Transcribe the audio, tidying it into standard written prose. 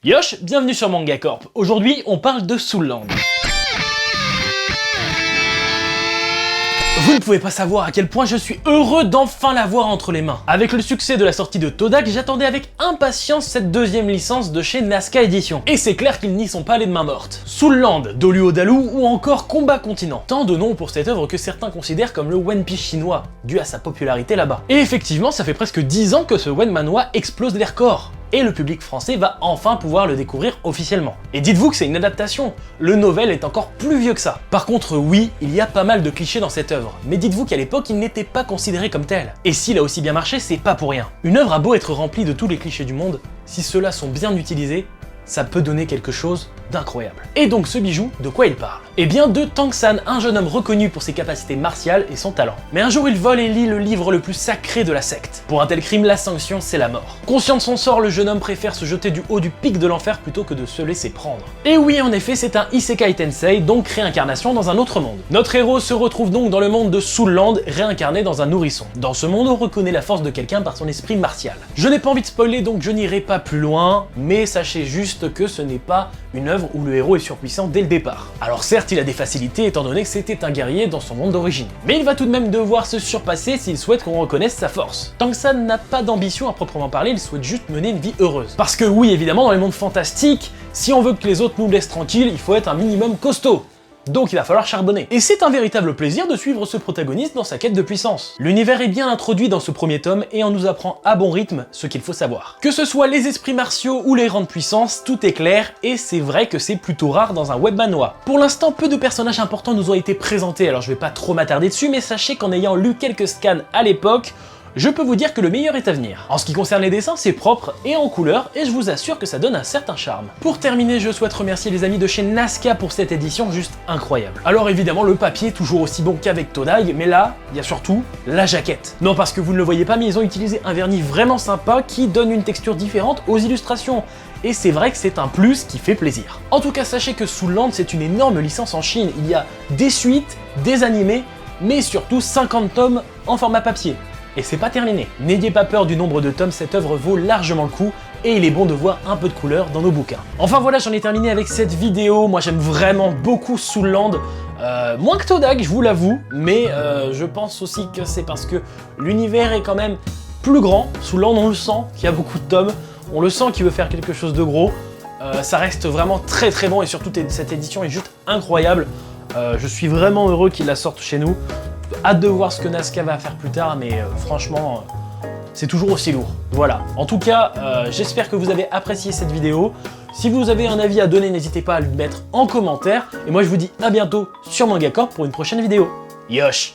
Yosh, bienvenue sur Manga Corp. Aujourd'hui, on parle de Soul Land. Vous ne pouvez pas savoir à quel point je suis heureux d'enfin l'avoir entre les mains. Avec le succès de la sortie de Todak, j'attendais avec impatience cette deuxième licence de chez Nazca Édition. Et c'est clair qu'ils n'y sont pas allés de main morte. Soul Land, Dolu Odalu ou encore Combat Continent. Tant de noms pour cette œuvre que certains considèrent comme le One Piece chinois, dû à sa popularité là-bas. Et effectivement, ça fait presque 10 ans que ce One Manhwa explose les records. Et le public français va enfin pouvoir le découvrir officiellement. Et dites-vous que c'est une adaptation, le novel est encore plus vieux que ça. Par contre oui, il y a pas mal de clichés dans cette œuvre, mais dites-vous qu'à l'époque il n'était pas considéré comme tel. Et s'il a aussi bien marché, c'est pas pour rien. Une œuvre a beau être remplie de tous les clichés du monde, si ceux-là sont bien utilisés, ça peut donner quelque chose d'incroyable. Et donc ce bijou, de quoi il parle? Eh bien de Tang-san, un jeune homme reconnu pour ses capacités martiales et son talent. Mais un jour il vole et lit le livre le plus sacré de la secte. Pour un tel crime, la sanction c'est la mort. Conscient de son sort, le jeune homme préfère se jeter du haut du pic de l'enfer plutôt que de se laisser prendre. Et oui, en effet, c'est un Isekai Tensei, donc réincarnation dans un autre monde. Notre héros se retrouve donc dans le monde de Soul Land, réincarné dans un nourrisson. Dans ce monde, on reconnaît la force de quelqu'un par son esprit martial. Je n'ai pas envie de spoiler, donc je n'irai pas plus loin, mais sachez juste que ce n'est pas une œuvre où le héros est surpuissant dès le départ. Alors certes, il a des facilités étant donné que c'était un guerrier dans son monde d'origine, mais il va tout de même devoir se surpasser s'il souhaite qu'on reconnaisse sa force. Tang-san n'a pas d'ambition à proprement parler, il souhaite juste mener une vie heureuse. Parce que oui, évidemment, dans les mondes fantastiques, si on veut que les autres nous laissent tranquilles, il faut être un minimum costaud. Donc il va falloir charbonner. Et c'est un véritable plaisir de suivre ce protagoniste dans sa quête de puissance. L'univers est bien introduit dans ce premier tome et on nous apprend à bon rythme ce qu'il faut savoir. Que ce soit les esprits martiaux ou les rangs de puissance, tout est clair et c'est vrai que c'est plutôt rare dans un web manhwa. Pour l'instant, peu de personnages importants nous ont été présentés, alors je vais pas trop m'attarder dessus, mais sachez qu'en ayant lu quelques scans à l'époque, je peux vous dire que le meilleur est à venir. En ce qui concerne les dessins, c'est propre et en couleur, et je vous assure que ça donne un certain charme. Pour terminer, je souhaite remercier les amis de chez Nazca pour cette édition juste incroyable. Alors évidemment, le papier toujours aussi bon qu'avec Todag, mais là, il y a surtout la jaquette. Non parce que vous ne le voyez pas, mais ils ont utilisé un vernis vraiment sympa qui donne une texture différente aux illustrations. Et c'est vrai que c'est un plus qui fait plaisir. En tout cas, sachez que Soul Land, c'est une énorme licence en Chine. Il y a des suites, des animés, mais surtout 50 tomes en format papier. Et c'est pas terminé. N'ayez pas peur du nombre de tomes, cette œuvre vaut largement le coup et il est bon de voir un peu de couleur dans nos bouquins. Enfin voilà, j'en ai terminé avec cette vidéo. Moi j'aime vraiment beaucoup Soul Land, moins que Todak, je vous l'avoue, mais je pense aussi que c'est parce que l'univers est quand même plus grand. Soul Land, on le sent qu'il y a beaucoup de tomes, on le sent qu'il veut faire quelque chose de gros. Ça reste vraiment très très bon et surtout cette édition est juste incroyable. Je suis vraiment heureux qu'il la sorte chez nous. Hâte de voir ce que Nazca va faire plus tard, mais franchement, c'est toujours aussi lourd. Voilà. En tout cas, j'espère que vous avez apprécié cette vidéo. Si vous avez un avis à donner, n'hésitez pas à le mettre en commentaire. Et moi, je vous dis à bientôt sur Manga Corp pour une prochaine vidéo. Yosh!